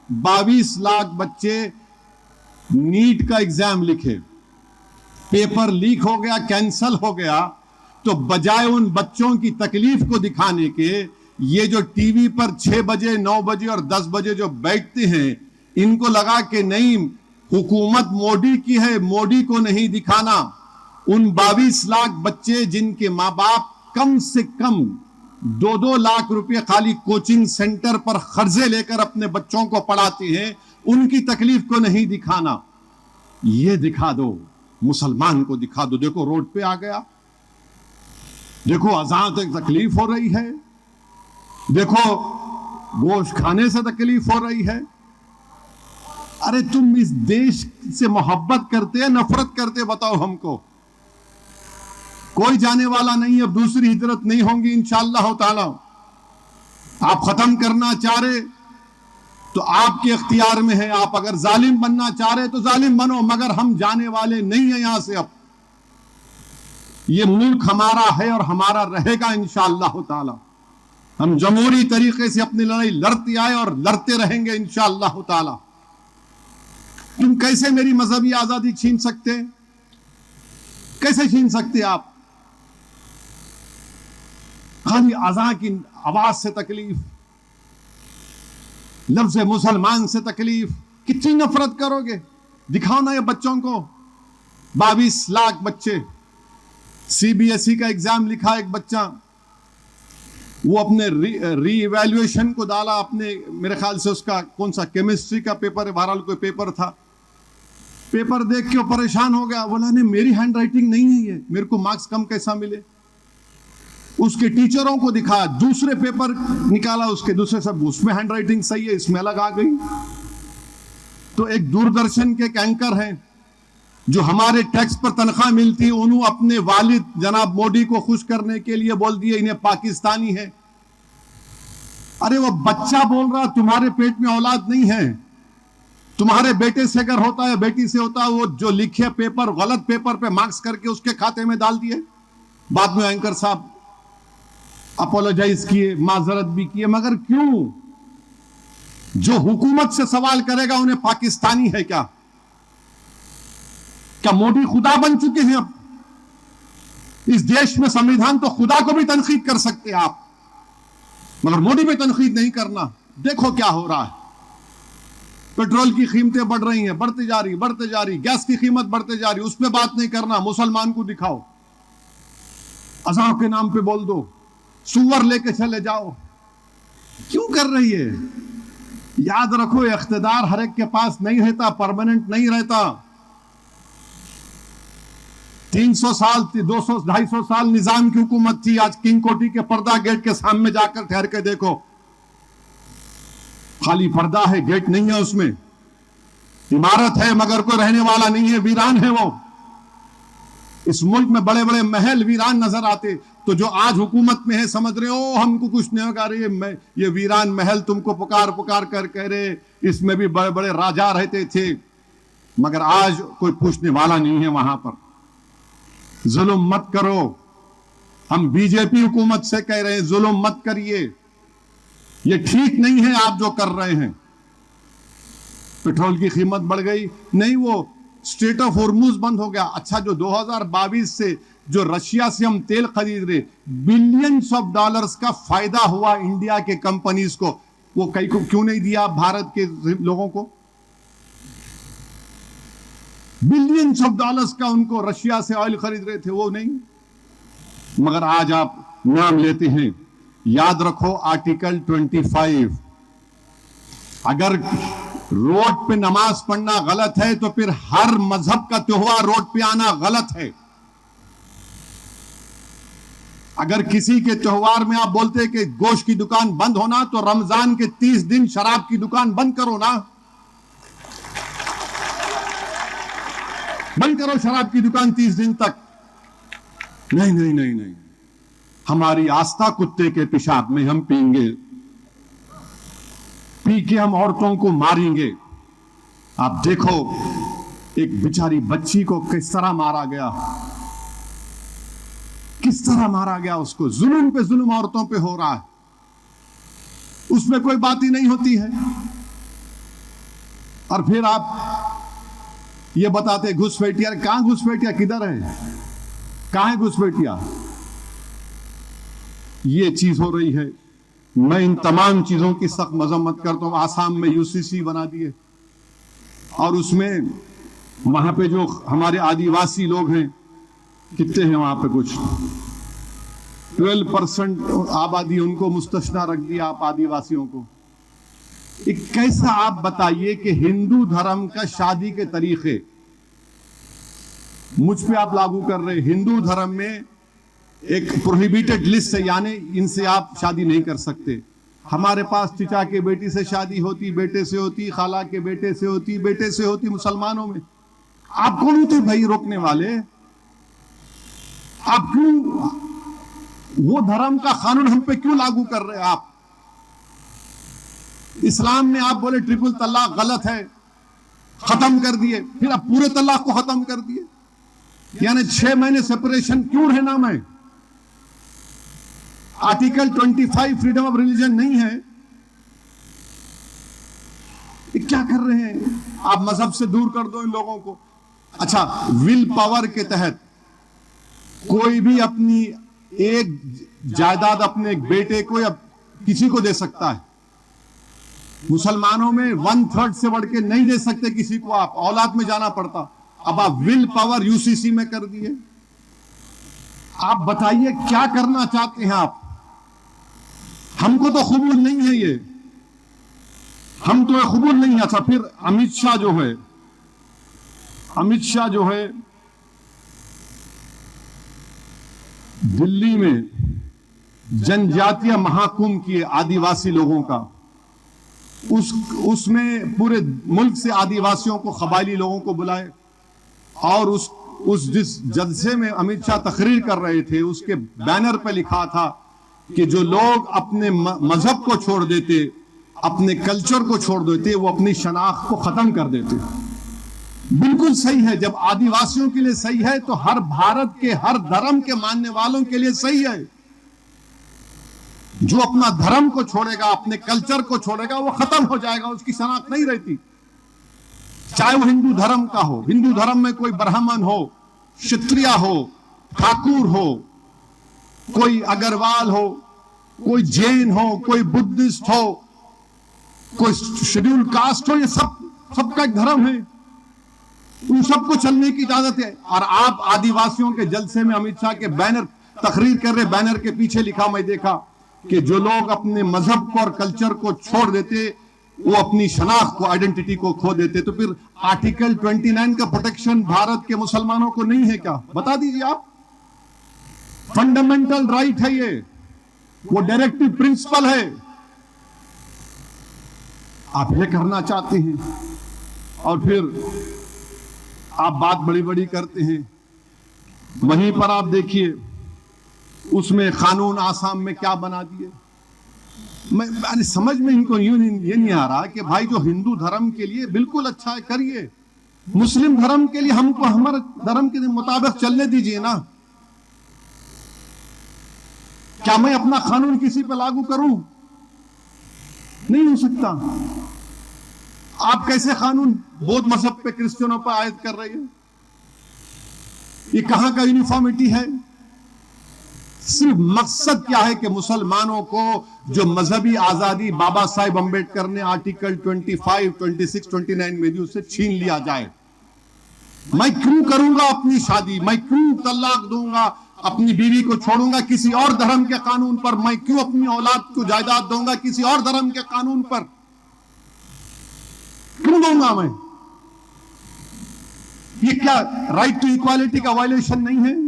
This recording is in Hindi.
22 लाख बच्चे नीट का एग्जाम लिखे, पेपर लीक हो गया, कैंसल हो गया, तो बजाय उन बच्चों की तकलीफ को दिखाने के, ये जो टीवी पर 6 बजे 9 बजे और 10 बजे जो बैठते हैं, इनको लगा कि नहीं हुकूमत मोदी की है, मोदी को नहीं दिखाना। उन 22 लाख बच्चे जिनके मां बाप कम से कम 2-2 लाख रुपए खाली कोचिंग सेंटर पर खर्चे लेकर अपने बच्चों को पढ़ाते हैं, उनकी तकलीफ को नहीं दिखाना। ये दिखा दो, मुसलमान को दिखा दो, देखो रोड पे आ गया, देखो अजान तक तकलीफ हो रही है, देखो गोश्त खाने से तकलीफ हो रही है। अरे तुम इस देश से मोहब्बत करते हैं, नफरत करते, बताओ हमको। कोई जाने वाला नहीं है, दूसरी हिजरत नहीं होंगी इंशाअल्लाह ताला। आप खत्म करना चाह रहे तो आपके इख्तियार में है, आप अगर जालिम बनना चाह रहे तो जालिम बनो, मगर हम जाने वाले नहीं है यहां से। अब ये मुल्क हमारा है और हमारा रहेगा इंशाअल्लाह ताला। हम जमहूरी तरीके से अपनी लड़ाई लड़ते आए और लड़ते रहेंगे इंशाअल्लाह ताला। तुम कैसे मेरी मजहबी आजादी छीन सकते? कैसे छीन सकते आप? खाली अज़ान की आवाज से तकलीफ, लफ्ज़ मुसलमान से तकलीफ, कितनी नफरत करोगे? दिखाओ ना ये बच्चों को। 22 लाख बच्चे, सीबीएसई का एग्जाम लिखा एक बच्चा, वो अपने री इवैल्यूएशन को डाला अपने, मेरे ख्याल से उसका कौन सा केमिस्ट्री का पेपर है, बहरहाल कोई पेपर था। पेपर देख के वो परेशान हो गया, बोला नहीं मेरी हैंड राइटिंग नहीं है ये, मेरे को मार्क्स कम कैसा मिले। उसके टीचरों को दिखाया, दूसरे पेपर निकाला उसके, दूसरे सब उसमें हैंड राइटिंग सही है, इसमें अलग आ गई। तो एक दूरदर्शन के एक एंकर हैं जो हमारे टैक्स पर तनख्वाह मिलती, उन्होंने अपने वालिद जनाब मोदी को खुश करने के लिए बोल दिए इन्हें पाकिस्तानी है। अरे वो बच्चा बोल रहा तुम्हारे पेट में औलाद नहीं है, तुम्हारे बेटे से अगर होता है, बेटी से होता है, वो जो लिखे पेपर गलत पेपर पे मार्क्स करके उसके खाते में डाल दिए। बाद में एंकर साहब अपोलोजाइज किए, माजरत भी किए, मगर क्यों? जो हुकूमत से सवाल करेगा उन्हें पाकिस्तानी है क्या? क्या मोदी खुदा बन चुके हैं? अब इस देश में संविधान तो खुदा को भी तनकीद कर सकते हैं आप, मगर मोदी पे तनकीद नहीं करना। देखो क्या हो रहा है, पेट्रोल की कीमतें बढ़ रही हैं, बढ़ते जा रही, गैस की कीमत बढ़ते जा रही, उस पर बात नहीं करना, मुसलमान को दिखाओ, अज़ान के नाम पे बोल दो, सुअर लेके चले जाओ। क्यों कर रही है? याद रखो इख्तिदार हर एक के पास नहीं रहता, परमानेंट नहीं रहता। 300 साल 200-250 साल निजाम की हुकूमत थी, आज किंग कोठी के पर्दा गेट के सामने जाकर ठहर के देखो, खाली पर्दा है, गेट नहीं है, उसमें इमारत है मगर कोई रहने वाला नहीं है, वीरान है वो। इस मुल्क में बड़े बड़े महल वीरान नजर आते, तो जो आज हुकूमत में है समझ रहे हो हमको कुछ नहीं होगा, ये वीरान महल तुमको पुकार पुकार कर कह रहे इसमें भी बड़े बड़े राजा रहते थे, मगर आज कोई पूछने वाला नहीं है वहां पर। जुल्म मत करो, हम बीजेपी हुकूमत से कह रहे हैं जुल्म मत करिए, ये ठीक नहीं है आप जो कर रहे हैं। पेट्रोल की कीमत बढ़ गई, नहीं वो स्ट्रेट ऑफ हॉर्मुज बंद हो गया। अच्छा, जो 2022 से जो रशिया से हम तेल खरीद रहे, बिलियंस ऑफ डॉलर्स का फायदा हुआ इंडिया के कंपनीज को, वो कई को क्यों नहीं दिया भारत के लोगों को? बिलियंस ऑफ डॉलर्स का उनको रशिया से ऑयल खरीद रहे थे, वो नहीं। मगर आज आप नाम लेते हैं, याद रखो आर्टिकल 25, अगर रोड पे नमाज पढ़ना गलत है तो फिर हर मजहब का त्योहार रोड पे आना गलत है। अगर किसी के त्योहार में आप बोलते कि गोश्त की दुकान बंद होना, तो रमजान के 30 दिन शराब की दुकान बंद करो ना, बंद करो शराब की दुकान 30 दिन तक। नहीं नहीं नहीं नहीं, हमारी आस्था कुत्ते के पेशाब में हम पीएंगे, पी के हम औरतों को मारेंगे। आप देखो एक बेचारी बच्ची को किस तरह मारा गया, किस तरह मारा गया उसको, जुल्म पे जुल्म औरतों पे हो रहा है, उसमें कोई बात ही नहीं होती है। और फिर आप ये बताते घुसपैठिया, कहां घुसपैठिया, किधर है, कहां है घुसपैठिया? ये चीज हो रही है। मैं इन तमाम चीजों की सख्त मजम्मत करता हूं। आसाम में यूसीसी बना दिए और उसमें वहां पे जो हमारे आदिवासी लोग हैं, कितने हैं वहां पे, कुछ 12% आबादी, उनको मुस्तस्ना रख दिया आप आदिवासियों को। एक कैसा आप बताइए कि हिंदू धर्म का शादी के तरीके मुझ पे आप लागू कर रहे। हिंदू धर्म में एक प्रोहिबिटेड लिस्ट है, यानी इनसे आप शादी नहीं कर सकते। हमारे पास चिचा के बेटी से शादी होती, बेटे से होती, खाला के बेटे से होती, बेटे से होती। मुसलमानों में आप कौन होते भाई रोकने वाले? आप क्यों वो धर्म का कानून हम पे क्यों लागू कर रहे हैं आप? इस्लाम में आप बोले ट्रिपल तलाक गलत है, खत्म कर दिए, फिर आप पूरे तलाक को खत्म कर दिए। यानी 6 महीने सेपरेशन क्यों रहना? मैं आर्टिकल 25 फ्रीडम ऑफ रिलीजन नहीं है? ये क्या कर रहे हैं आप? मजहब से दूर कर दो इन लोगों को। अच्छा, विल पावर के तहत कोई भी अपनी एक जायदाद अपने एक बेटे को या किसी को दे सकता है। मुसलमानों में 1/3 से बढ़ के नहीं दे सकते किसी को, आप औलाद में जाना पड़ता। अब आप विल पावर यूसीसी में कर दिए। आप बताइए क्या करना चाहते हैं आप? हमको तो कबूल नहीं है ये, हम तो कबूल नहीं है। अच्छा, फिर अमित शाह जो है दिल्ली में जनजातीय महाकुंभ किए आदिवासी लोगों का। उसमें पूरे मुल्क से आदिवासियों को, कबायली लोगों को बुलाए और उस जिस जलसे में अमित शाह तकरीर कर रहे थे, उसके बैनर पर लिखा था कि जो लोग अपने मजहब को छोड़ देते, अपने कल्चर को छोड़ देते, वो अपनी शनाख्त को खत्म कर देते। बिल्कुल सही है। जब आदिवासियों के लिए सही है तो हर भारत के हर धर्म के मानने वालों के लिए सही है। जो अपना धर्म को छोड़ेगा, अपने कल्चर को छोड़ेगा, वो खत्म हो जाएगा, उसकी शनाख्त नहीं रहती। चाहे वो हिंदू धर्म का हो। हिंदू धर्म में कोई ब्राह्मण हो, क्षत्रिय हो, ठाकुर हो, कोई अग्रवाल हो, कोई जैन हो, कोई बुद्धिस्ट हो, कोई शेड्यूल कास्ट हो, ये सबका एक धर्म है। उन सबको चलने की इजाजत है। और आप आदिवासियों के जलसे में अमित शाह के बैनर तकरीर कर रहे, बैनर के पीछे लिखा, मैं देखा कि जो लोग अपने मजहब को और कल्चर को छोड़ देते, वो अपनी शनाख्त को, आइडेंटिटी को खो देते। तो फिर आर्टिकल 29 का प्रोटेक्शन भारत के मुसलमानों को नहीं है क्या? बता दीजिए आप। फंडामेंटल राइट है ये, वो डायरेक्टिव प्रिंसिपल है। आप ये करना चाहते हैं और फिर आप बात बड़ी बड़ी करते हैं। वहीं पर आप देखिए उसमें कानून आसाम में क्या बना दिए। मैं समझ में इनको ये नहीं आ रहा कि भाई जो हिंदू धर्म के लिए बिल्कुल अच्छा है करिए, मुस्लिम धर्म के लिए हमको हमारे धर्म के मुताबिक चलने दीजिए ना। क्या मैं अपना कानून किसी पे लागू करूं? नहीं हो सकता। आप कैसे कानून बौद्ध मजहब पे, क्रिश्चियनों पर आयद कर रहे हैं? ये कहां का यूनिफॉर्मिटी है? सिर्फ मकसद क्या है कि मुसलमानों को जो मजहबी आजादी बाबा साहेब अंबेडकर ने आर्टिकल 25, 26, 29 में दी, उससे छीन लिया जाए। मैं क्यों करूंगा अपनी शादी? मैं क्यों तलाक दूंगा? अपनी बीवी को छोड़ूंगा किसी और धर्म के कानून पर? मैं क्यों अपनी औलाद को जायदाद दूंगा किसी और धर्म के कानून पर? क्यों दूंगा मैं? ये क्या राइट टू इक्वालिटी का वायलेशन नहीं है?